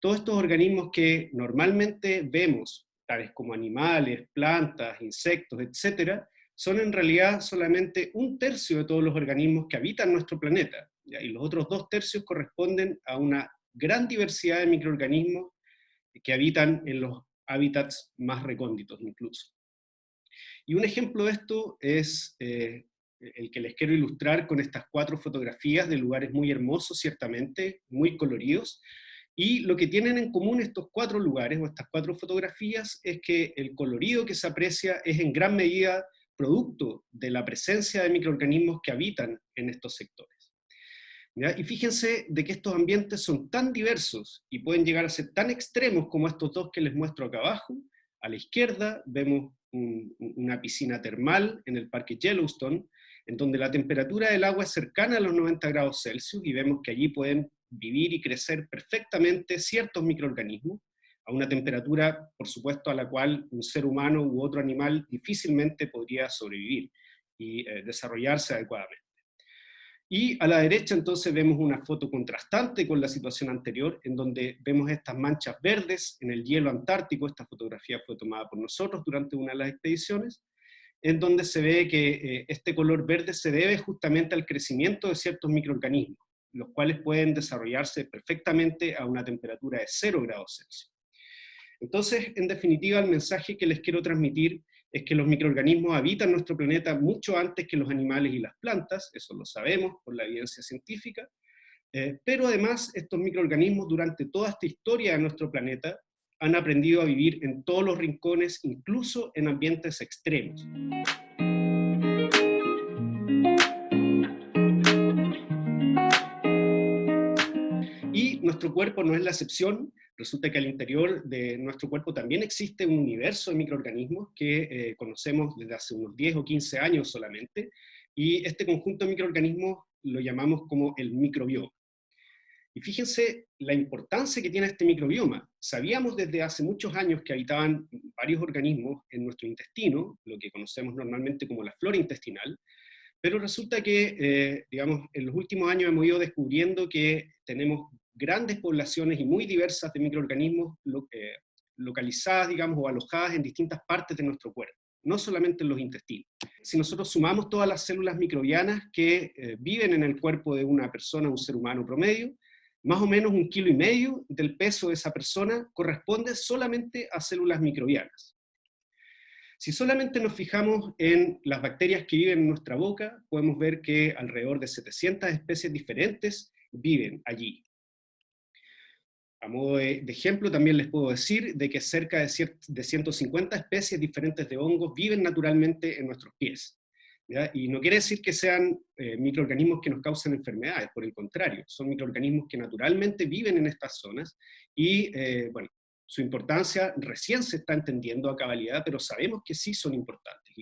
todos estos organismos que normalmente vemos, tales como animales, plantas, insectos, etcétera, son en realidad solamente un tercio de todos los organismos que habitan nuestro planeta, ¿ya? Y los otros dos tercios corresponden a una gran diversidad de microorganismos que habitan en los hábitats más recónditos incluso. Y un ejemplo de esto es el que les quiero ilustrar con estas 4 fotografías de lugares muy hermosos, ciertamente, muy coloridos, y lo que tienen en común estos 4 lugares, o estas 4 fotografías, es que el colorido que se aprecia es en gran medida producto de la presencia de microorganismos que habitan en estos sectores. ¿Ya? Y fíjense de que estos ambientes son tan diversos y pueden llegar a ser tan extremos como estos dos que les muestro acá abajo. A la izquierda vemos una piscina termal en el parque Yellowstone, en donde la temperatura del agua es cercana a los 90 grados Celsius, y vemos que allí pueden vivir y crecer perfectamente ciertos microorganismos, a una temperatura, por supuesto, a la cual un ser humano u otro animal difícilmente podría sobrevivir y desarrollarse adecuadamente. Y a la derecha entonces vemos una foto contrastante con la situación anterior, en donde vemos estas manchas verdes en el hielo antártico. Esta fotografía fue tomada por nosotros durante una de las expediciones, en donde se ve que este color verde se debe justamente al crecimiento de ciertos microorganismos, los cuales pueden desarrollarse perfectamente a una temperatura de 0 grados Celsius. Entonces, en definitiva, el mensaje que les quiero transmitir es que los microorganismos habitan nuestro planeta mucho antes que los animales y las plantas, eso lo sabemos por la evidencia científica, pero además estos microorganismos durante toda esta historia de nuestro planeta han aprendido a vivir en todos los rincones, incluso en ambientes extremos. Y nuestro cuerpo no es la excepción. Resulta que al interior de nuestro cuerpo también existe un universo de microorganismos que conocemos desde hace unos 10 o 15 años solamente, y este conjunto de microorganismos lo llamamos como el microbioma. Y fíjense la importancia que tiene este microbioma. Sabíamos desde hace muchos años que habitaban varios organismos en nuestro intestino, lo que conocemos normalmente como la flora intestinal, pero resulta que, digamos, en los últimos años hemos ido descubriendo que tenemos grandes poblaciones y muy diversas de microorganismos localizadas, digamos, o alojadas en distintas partes de nuestro cuerpo, no solamente en los intestinos. Si nosotros sumamos todas las células microbianas que viven en el cuerpo de una persona, un ser humano promedio, más o menos 1,5 kilos del peso de esa persona corresponde solamente a células microbianas. Si solamente nos fijamos en las bacterias que viven en nuestra boca, podemos ver que alrededor de 700 especies diferentes viven allí. A modo de ejemplo, también les puedo decir de que cerca de 150 especies diferentes de hongos viven naturalmente en nuestros pies, ¿ya? Y no quiere decir que sean microorganismos que nos causen enfermedades, por el contrario, son microorganismos que naturalmente viven en estas zonas y, bueno, su importancia recién se está entendiendo a cabalidad, pero sabemos que sí son importantes.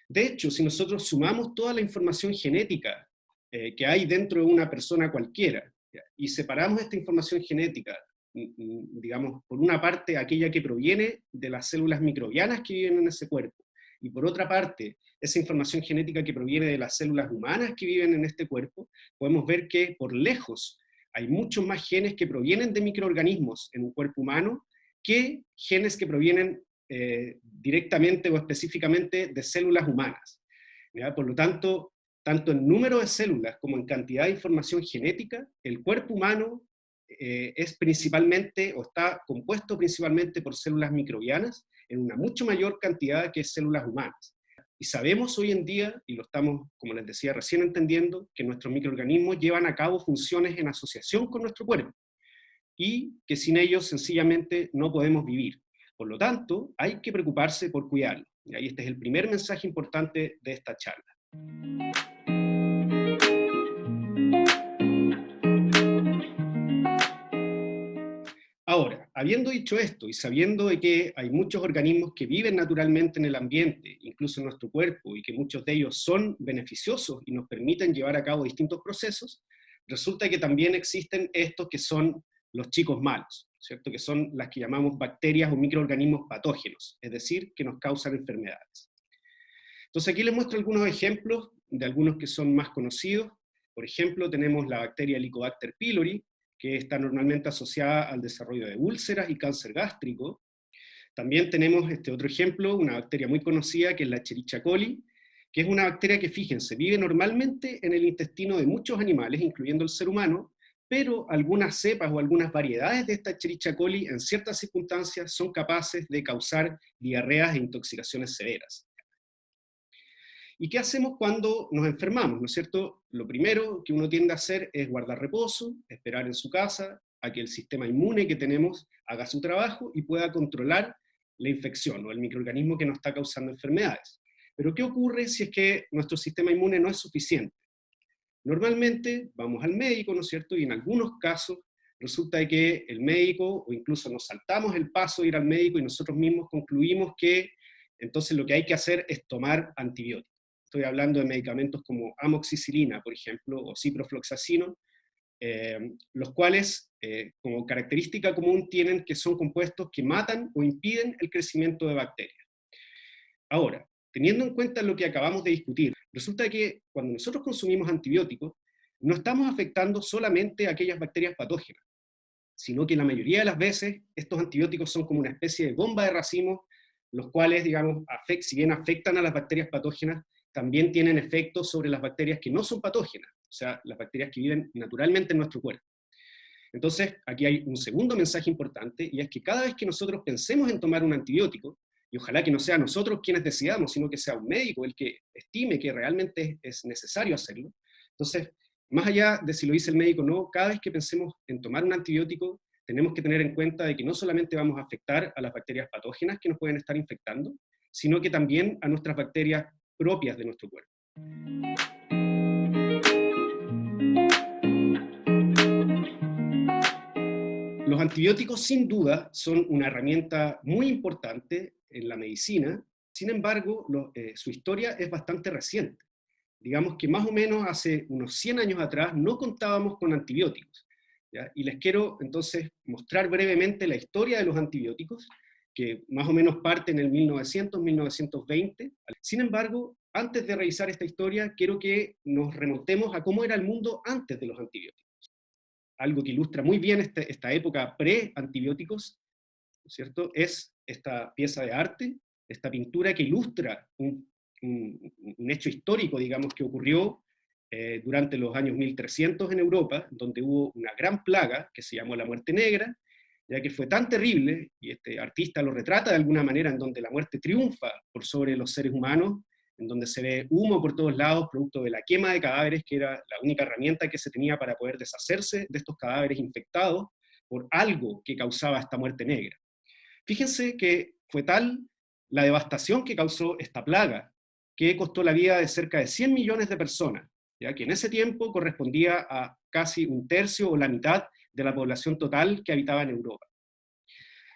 De hecho, si nosotros sumamos toda la información genética que hay dentro de una persona cualquiera, ¿ya? Y separamos esta información genética, digamos, por una parte aquella que proviene de las células microbianas que viven en ese cuerpo, y por otra parte esa información genética que proviene de las células humanas que viven en este cuerpo, podemos ver que por lejos hay muchos más genes que provienen de microorganismos en un cuerpo humano que genes que provienen directamente o específicamente de células humanas, ¿ya? Por lo tanto, tanto en número de células como en cantidad de información genética, el cuerpo humano es principalmente, o está compuesto principalmente por células microbianas, en una mucho mayor cantidad que células humanas. Y sabemos hoy en día, y lo estamos, como les decía, recién entendiendo, que nuestros microorganismos llevan a cabo funciones en asociación con nuestro cuerpo, y que sin ellos sencillamente no podemos vivir. Por lo tanto, hay que preocuparse por cuidarlo. Y ahí este es el primer mensaje importante de esta charla. Ahora, habiendo dicho esto y sabiendo de que hay muchos organismos que viven naturalmente en el ambiente, incluso en nuestro cuerpo, y que muchos de ellos son beneficiosos y nos permiten llevar a cabo distintos procesos, resulta que también existen estos que son los chicos malos, ¿cierto? Que son las que llamamos bacterias o microorganismos patógenos, es decir, que nos causan enfermedades. Entonces aquí les muestro algunos ejemplos de algunos que son más conocidos. Por ejemplo, tenemos la bacteria Helicobacter pylori, que está normalmente asociada al desarrollo de úlceras y cáncer gástrico. También tenemos este otro ejemplo, una bacteria muy conocida que es la Escherichia coli, que es una bacteria que, fíjense, vive normalmente en el intestino de muchos animales, incluyendo el ser humano, pero algunas cepas o algunas variedades de esta Escherichia coli en ciertas circunstancias son capaces de causar diarreas e intoxicaciones severas. ¿Y qué hacemos cuando nos enfermamos? ¿No es cierto? Lo primero que uno tiende a hacer es guardar reposo, esperar en su casa a que el sistema inmune que tenemos haga su trabajo y pueda controlar la infección o el microorganismo que nos está causando enfermedades. Pero ¿qué ocurre si es que nuestro sistema inmune no es suficiente? Normalmente vamos al médico, ¿no es cierto? Y en algunos casos resulta que el médico, o incluso nos saltamos el paso de ir al médico y nosotros mismos concluimos que entonces lo que hay que hacer es tomar antibióticos. Estoy hablando de medicamentos como amoxicilina, por ejemplo, o ciprofloxacino, los cuales, como característica común, tienen que son compuestos que matan o impiden el crecimiento de bacterias. Ahora, teniendo en cuenta lo que acabamos de discutir, resulta que cuando nosotros consumimos antibióticos, no estamos afectando solamente a aquellas bacterias patógenas, sino que la mayoría de las veces estos antibióticos son como una especie de bomba de racimo, los cuales, digamos, si bien afectan a las bacterias patógenas, también tienen efectos sobre las bacterias que no son patógenas, o sea, las bacterias que viven naturalmente en nuestro cuerpo. Entonces, aquí hay un segundo mensaje importante, y es que cada vez que nosotros pensemos en tomar un antibiótico, y ojalá que no sea nosotros quienes decidamos, sino que sea un médico el que estime que realmente es necesario hacerlo, entonces, más allá de si lo dice el médico o no, cada vez que pensemos en tomar un antibiótico, tenemos que tener en cuenta de que no solamente vamos a afectar a las bacterias patógenas que nos pueden estar infectando, sino que también a nuestras bacterias propias de nuestro cuerpo. Los antibióticos sin duda son una herramienta muy importante en la medicina, sin embargo, su historia es bastante reciente. Digamos que más o menos hace unos 100 años atrás no contábamos con antibióticos, ¿ya? Y les quiero entonces mostrar brevemente la historia de los antibióticos, que más o menos parte en el 1900, 1920. Sin embargo, antes de revisar esta historia, quiero que nos remontemos a cómo era el mundo antes de los antibióticos. Algo que ilustra muy bien esta época pre-antibióticos, ¿no es cierto? Es esta pieza de arte, esta pintura que ilustra un hecho histórico, digamos, que ocurrió durante los años 1300 en Europa, donde hubo una gran plaga que se llamó la muerte negra, ya que fue tan terrible, y este artista lo retrata de alguna manera, en donde la muerte triunfa por sobre los seres humanos, en donde se ve humo por todos lados, producto de la quema de cadáveres, que era la única herramienta que se tenía para poder deshacerse de estos cadáveres infectados por algo que causaba esta muerte negra. Fíjense que fue tal la devastación que causó esta plaga, que costó la vida de cerca de 100 millones de personas, ya que en ese tiempo correspondía a casi un tercio o la mitad de la población total que habitaba en Europa.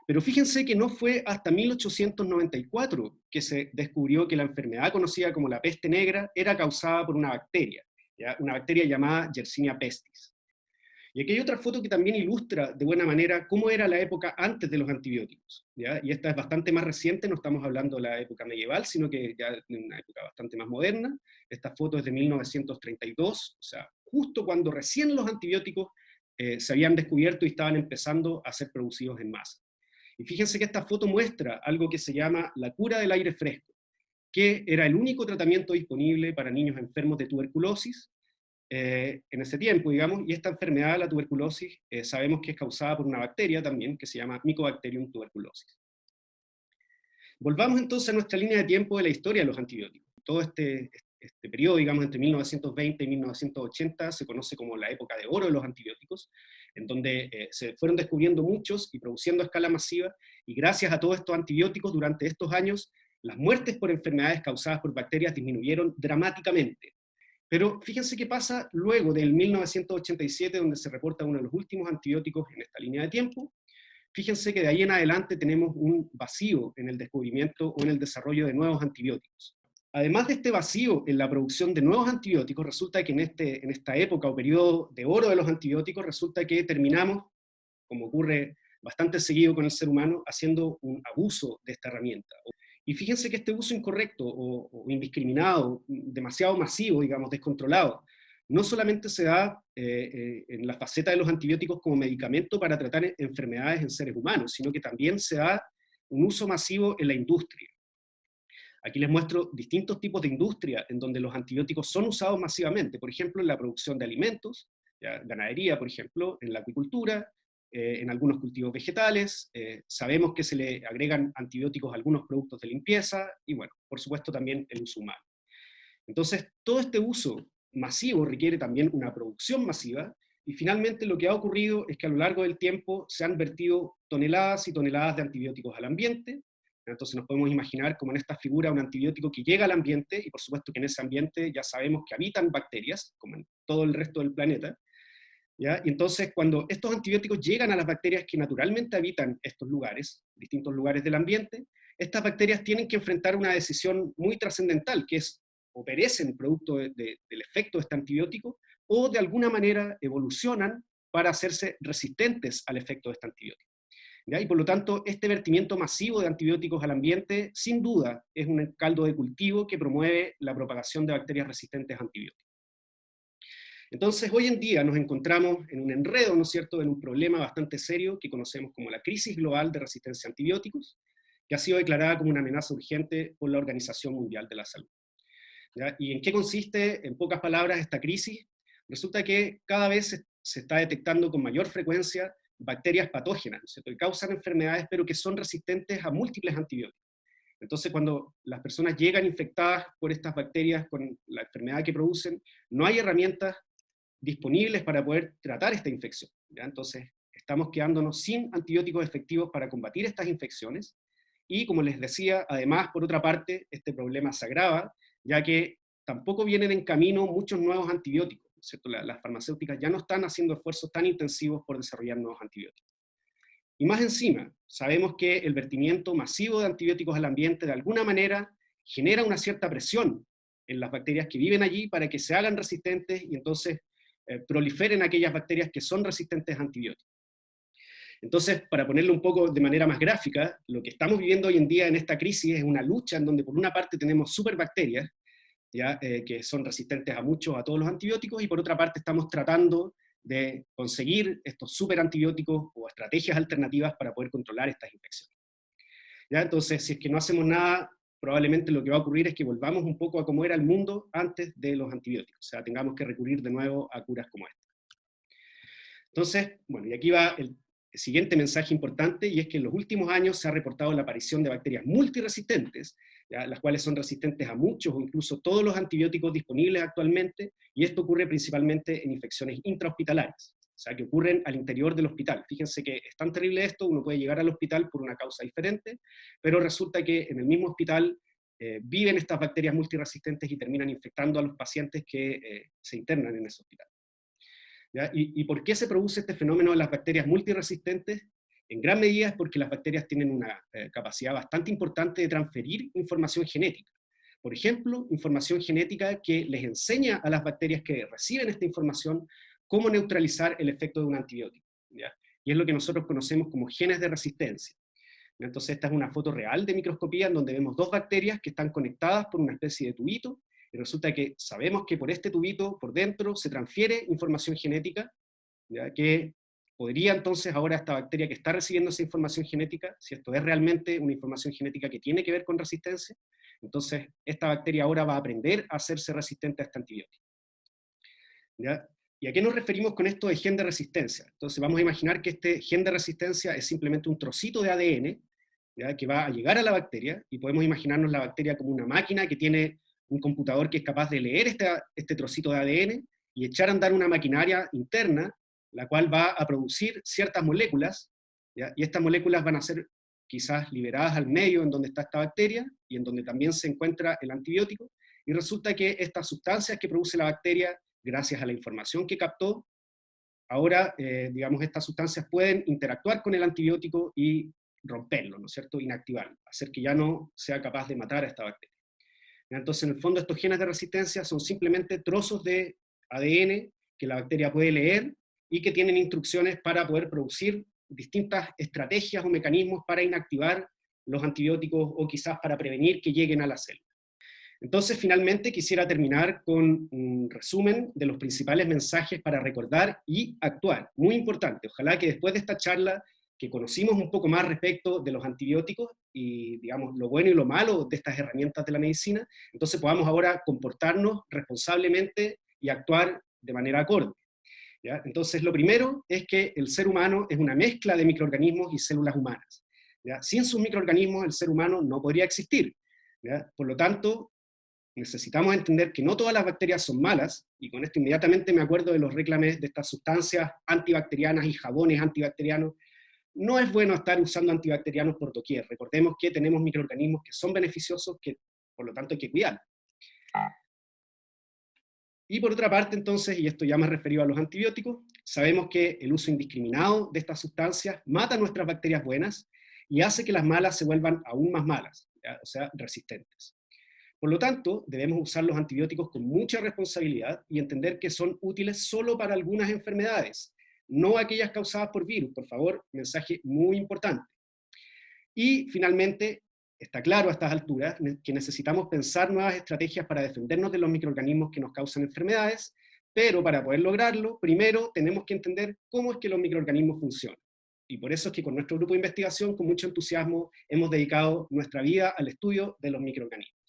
Pero fíjense que no fue hasta 1894 que se descubrió que la enfermedad conocida como la peste negra era causada por una bacteria, ¿ya? Una bacteria llamada Yersinia pestis. Y aquí hay otra foto que también ilustra de buena manera cómo era la época antes de los antibióticos, ¿ya? Y esta es bastante más reciente, no estamos hablando de la época medieval, sino que ya en una época bastante más moderna. Esta foto es de 1932, o sea, justo cuando recién los antibióticos se habían descubierto y estaban empezando a ser producidos en masa. Y fíjense que esta foto muestra algo que se llama la cura del aire fresco, que era el único tratamiento disponible para niños enfermos de tuberculosis en ese tiempo, digamos, y esta enfermedad, la tuberculosis, sabemos que es causada por una bacteria también, que se llama Mycobacterium tuberculosis. Volvamos entonces a nuestra línea de tiempo de la historia de los antibióticos. Todo este periodo, digamos, entre 1920 y 1980, se conoce como la época de oro de los antibióticos, en donde se fueron descubriendo muchos y produciendo a escala masiva, y gracias a todos estos antibióticos, durante estos años, las muertes por enfermedades causadas por bacterias disminuyeron dramáticamente. Pero fíjense qué pasa luego del 1987, donde se reporta uno de los últimos antibióticos en esta línea de tiempo. Fíjense que de ahí en adelante tenemos un vacío en el descubrimiento o en el desarrollo de nuevos antibióticos. Además de este vacío en la producción de nuevos antibióticos, resulta que en esta época o periodo de oro de los antibióticos, resulta que terminamos, como ocurre bastante seguido con el ser humano, haciendo un abuso de esta herramienta. Y fíjense que este uso incorrecto o indiscriminado, demasiado masivo, digamos, descontrolado, no solamente se da en la faceta de los antibióticos como medicamento para tratar enfermedades en seres humanos, sino que también se da un uso masivo en la industria. Aquí les muestro distintos tipos de industria en donde los antibióticos son usados masivamente, por ejemplo, en la producción de alimentos, ¿ya? Ganadería, por ejemplo, en la acuicultura, en algunos cultivos vegetales, sabemos que se le agregan antibióticos a algunos productos de limpieza, y bueno, por supuesto también el uso humano. Entonces, todo este uso masivo requiere también una producción masiva, y finalmente lo que ha ocurrido es que a lo largo del tiempo se han vertido toneladas y toneladas de antibióticos al ambiente. Entonces nos podemos imaginar como en esta figura un antibiótico que llega al ambiente, y por supuesto que en ese ambiente ya sabemos que habitan bacterias, como en todo el resto del planeta, ¿ya? Y entonces cuando estos antibióticos llegan a las bacterias que naturalmente habitan estos lugares, distintos lugares del ambiente, estas bacterias tienen que enfrentar una decisión muy trascendental, que es o perecen producto del efecto de este antibiótico, o de alguna manera evolucionan para hacerse resistentes al efecto de este antibiótico. ¿Ya? Y por lo tanto, este vertimiento masivo de antibióticos al ambiente, sin duda, es un caldo de cultivo que promueve la propagación de bacterias resistentes a antibióticos. Entonces, hoy en día nos encontramos en un enredo, ¿no es cierto?, en un problema bastante serio que conocemos como la crisis global de resistencia a antibióticos, que ha sido declarada como una amenaza urgente por la Organización Mundial de la Salud. ¿Ya? ¿Y en qué consiste, en pocas palabras, esta crisis? Resulta que cada vez se está detectando con mayor frecuencia bacterias patógenas, ¿no es cierto?, que causan enfermedades, pero que son resistentes a múltiples antibióticos. Entonces, cuando las personas llegan infectadas por estas bacterias con la enfermedad que producen, no hay herramientas disponibles para poder tratar esta infección, ¿ya? Entonces, estamos quedándonos sin antibióticos efectivos para combatir estas infecciones, y como les decía, además, por otra parte, este problema se agrava, ya que tampoco vienen en camino muchos nuevos antibióticos, ¿cierto? Las farmacéuticas ya no están haciendo esfuerzos tan intensivos por desarrollar nuevos antibióticos. Y más encima, sabemos que el vertimiento masivo de antibióticos al ambiente de alguna manera genera una cierta presión en las bacterias que viven allí para que se hagan resistentes y entonces proliferen aquellas bacterias que son resistentes a antibióticos. Entonces, para ponerlo un poco de manera más gráfica, lo que estamos viviendo hoy en día en esta crisis es una lucha en donde por una parte tenemos superbacterias, ¿ya? Que son resistentes a muchos, a todos los antibióticos, y por otra parte estamos tratando de conseguir estos superantibióticos o estrategias alternativas para poder controlar estas infecciones. ¿Ya? Entonces, si es que no hacemos nada, probablemente lo que va a ocurrir es que volvamos un poco a como era el mundo antes de los antibióticos, o sea, tengamos que recurrir de nuevo a curas como esta. Entonces, bueno, y aquí va el siguiente mensaje importante, y es que en los últimos años se ha reportado la aparición de bacterias multiresistentes, ¿ya? Las cuales son resistentes a muchos o incluso todos los antibióticos disponibles actualmente, y esto ocurre principalmente en infecciones intrahospitalarias, o sea, que ocurren al interior del hospital. Fíjense que es tan terrible esto, uno puede llegar al hospital por una causa diferente, pero resulta que en el mismo hospital viven estas bacterias multiresistentes y terminan infectando a los pacientes que se internan en ese hospital. ¿Ya? ¿Y por qué se produce este fenómeno de las bacterias multiresistentes? En gran medida es porque las bacterias tienen una capacidad bastante importante de transferir información genética. Por ejemplo, información genética que les enseña a las bacterias que reciben esta información cómo neutralizar el efecto de un antibiótico, ¿ya? Y es lo que nosotros conocemos como genes de resistencia. Entonces esta es una foto real de microscopía en donde vemos dos bacterias que están conectadas por una especie de tubito, y resulta que sabemos que por este tubito, por dentro, se transfiere información genética, ¿ya? Que podría entonces ahora esta bacteria que está recibiendo esa información genética, si esto es realmente una información genética que tiene que ver con resistencia, entonces esta bacteria ahora va a aprender a hacerse resistente a este antibiótico, ¿ya? ¿Y a qué nos referimos con esto de gen de resistencia? Entonces vamos a imaginar que este gen de resistencia es simplemente un trocito de ADN, ¿ya? Que va a llegar a la bacteria, y podemos imaginarnos la bacteria como una máquina que tiene un computador que es capaz de leer este trocito de ADN y echar a andar una maquinaria interna, la cual va a producir ciertas moléculas, ¿ya? Y estas moléculas van a ser quizás liberadas al medio en donde está esta bacteria, y en donde también se encuentra el antibiótico, y resulta que estas sustancias que produce la bacteria, gracias a la información que captó, ahora, digamos, estas sustancias pueden interactuar con el antibiótico y romperlo, ¿no es cierto?, inactivarlo, hacer que ya no sea capaz de matar a esta bacteria. Entonces, en el fondo, estos genes de resistencia son simplemente trozos de ADN que la bacteria puede leer y que tienen instrucciones para poder producir distintas estrategias o mecanismos para inactivar los antibióticos o quizás para prevenir que lleguen a la célula. Entonces, finalmente, quisiera terminar con un resumen de los principales mensajes para recordar y actuar. Muy importante, ojalá que después de esta charla, que conocimos un poco más respecto de los antibióticos y, digamos, lo bueno y lo malo de estas herramientas de la medicina, entonces podamos ahora comportarnos responsablemente y actuar de manera acorde. ¿Ya? Entonces, lo primero es que el ser humano es una mezcla de microorganismos y células humanas. ¿Ya? Sin sus microorganismos, el ser humano no podría existir. ¿Ya? Por lo tanto, necesitamos entender que no todas las bacterias son malas, y con esto inmediatamente me acuerdo de los reclames de estas sustancias antibacterianas y jabones antibacterianos. No es bueno estar usando antibacterianos por doquier. Recordemos que tenemos microorganismos que son beneficiosos, que por lo tanto hay que cuidar. Y por otra parte, entonces, y esto ya más referido a los antibióticos, sabemos que el uso indiscriminado de estas sustancias mata nuestras bacterias buenas y hace que las malas se vuelvan aún más malas, ¿ya? O sea, resistentes. Por lo tanto, debemos usar los antibióticos con mucha responsabilidad y entender que son útiles solo para algunas enfermedades, no aquellas causadas por virus. Por favor, mensaje muy importante. Y finalmente, está claro a estas alturas que necesitamos pensar nuevas estrategias para defendernos de los microorganismos que nos causan enfermedades, pero para poder lograrlo, primero tenemos que entender cómo es que los microorganismos funcionan. Y por eso es que con nuestro grupo de investigación, con mucho entusiasmo, hemos dedicado nuestra vida al estudio de los microorganismos.